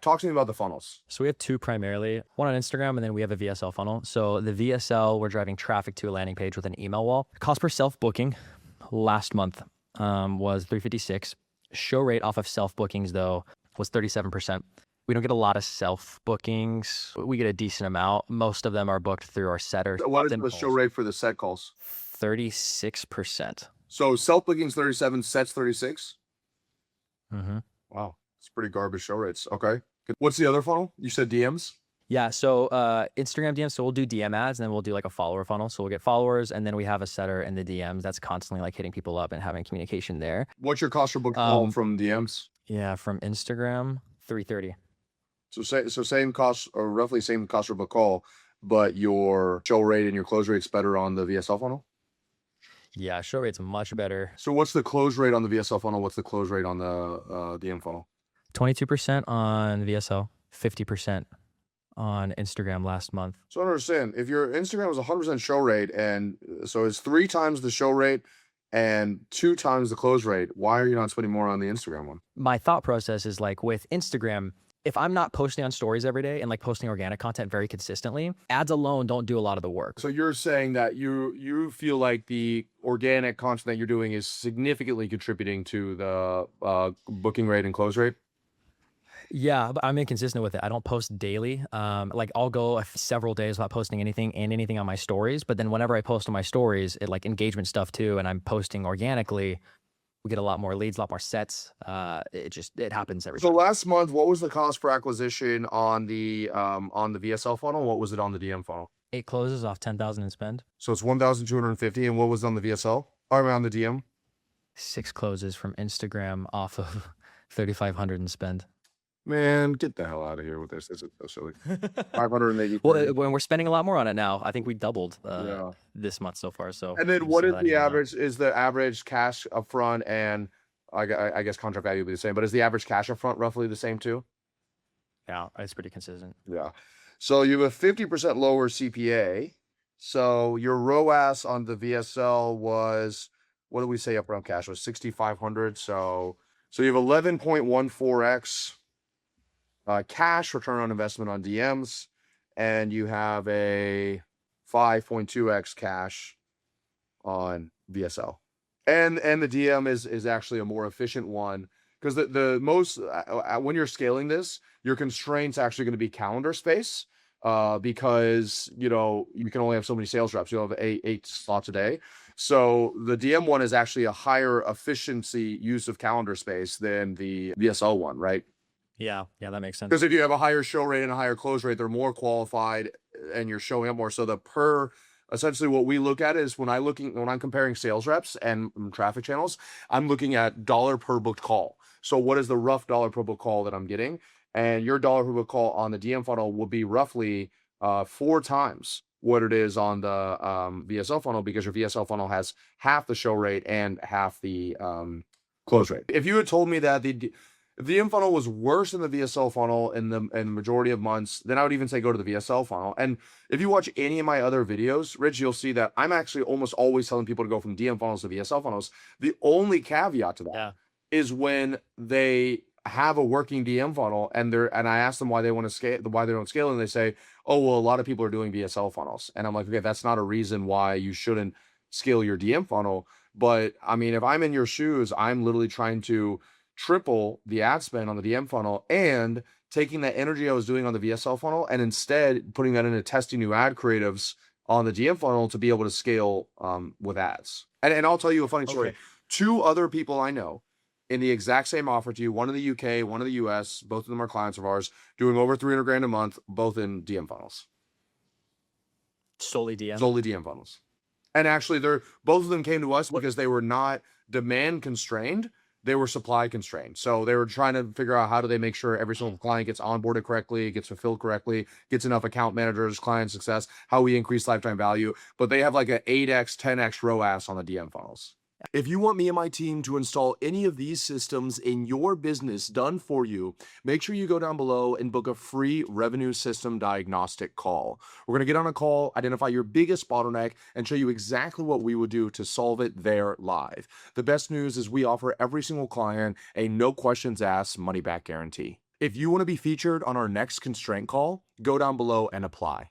Talk to me about the funnels. So we have two primarily, one on Instagram, and then we have a VSL funnel. So the VSL, we're driving traffic to a landing page with an email wall. Cost per self-booking last month was $356. Show rate off of self-bookings, though, was 37%. We don't get a lot of self-bookings. We get a decent amount. Most of them are booked through our setter. What is the show rate for the set calls? 36%. So self-booking's 37, sets 36? Mm-hmm. Wow, it's pretty garbage show rates. Okay. What's the other funnel? You said DMs? Yeah, so Instagram DMs, so we'll do DM ads and then we'll do like a follower funnel. So we'll get followers and then we have a setter in the DMs that's constantly like hitting people up and having communication there. What's your cost per book call from DMs? Yeah, from Instagram, $330. So same cost, or roughly same cost per book call, but your show rate and your close rate's better on the VSL funnel? Yeah, show rate's much better. So what's the close rate on the VSL funnel? What's the close rate on the DM funnel? 22% on VSL, 50% on Instagram last month. So I don't understand. If your Instagram was 100% show rate, and so it's 3 times the show rate and 2 times the close rate, why are you not spending more on the Instagram one? My thought process is like with Instagram, if I'm not posting on stories every day and like posting organic content very consistently, ads alone don't do a lot of the work. So you're saying that you feel like the organic content that you're doing is significantly contributing to the booking rate and close rate? Yeah, but I'm inconsistent with it. I don't post daily. Like I'll go several days without posting anything on my stories. But then whenever I post on my stories, it like engagement stuff too, and I'm posting organically, we get a lot more leads, a lot more sets. It happens every So time. last month, what was the cost per acquisition on the VSL funnel? What was it on the DM funnel? It closes off 10,000 in spend. So it's 1,250, and what was on the VSL? Or on the DM? 6 closes from Instagram off of 3,500 in spend. Man, get the hell out of here with this. This is so silly. 580. Well, when we're spending a lot more on it now, I think we doubled Yeah. this month so far. So And then we'll what see is how that the evens out. average? Is the average cash upfront and I guess contract value will be the same, but is the average cash upfront roughly the same too? Yeah, it's pretty consistent. Yeah. So you have a 50% lower CPA. So your ROAS on the VSL was, what did we say upfront cash was 6,500. So you have 11.14x cash return on investment on DMs, and you have a 5.2x cash on VSL. And the DM is actually a more efficient one, because the most when you're scaling this, your constraints actually going to be calendar space, because you can only have so many sales reps. You'll have eight slots a day. So the DM one is actually a higher efficiency use of calendar space than the VSL one, right? Yeah, that makes sense. Because if you have a higher show rate and a higher close rate, they're more qualified and you're showing up more. So essentially what we look at is when I'm comparing sales reps and traffic channels, I'm looking at dollar per booked call. So what is the rough dollar per booked call that I'm getting? And your dollar per booked call on the DM funnel will be roughly 4 times what it is on the VSL funnel, because your VSL funnel has half the show rate and half the close rate. If you had told me that the DM funnel was worse than the VSL funnel in the majority of months, then I would even say go to the VSL funnel. And if you watch any of my other videos, Rich, you'll see that I'm actually almost always telling people to go from DM funnels to VSL funnels. The only caveat to that is when they have a working DM funnel and I ask them why they want to scale, why they don't scale, and they say, oh, well, a lot of people are doing VSL funnels. And I'm like, okay, that's not a reason why you shouldn't scale your DM funnel. But I mean, if I'm in your shoes, I'm literally trying to triple the ad spend on the DM funnel and taking that energy I was doing on the VSL funnel and instead putting that into testing new ad creatives on the DM funnel to be able to scale with ads. And I'll tell you a funny story. 2 other people I know in the exact same offer to you, one in the UK, one in the US, both of them are clients of ours, doing over 300 grand a month, both in DM funnels. Solely DM? Solely DM funnels. And actually both of them came to us because they were not demand constrained. They were supply constrained. So they were trying to figure out how do they make sure every single client gets onboarded correctly, gets fulfilled correctly, gets enough account managers, client success, how we increase lifetime value. But they have like an 8x, 10x ROAS on the DM funnels. If you want me and my team to install any of these systems in your business done for you, make sure you go down below and book a free revenue system diagnostic call. We're going to get on a call, identify your biggest bottleneck, and show you exactly what we would do to solve it there live. The best news is we offer every single client a no questions asked money back guarantee. If you want to be featured on our next constraint call, go down below and apply.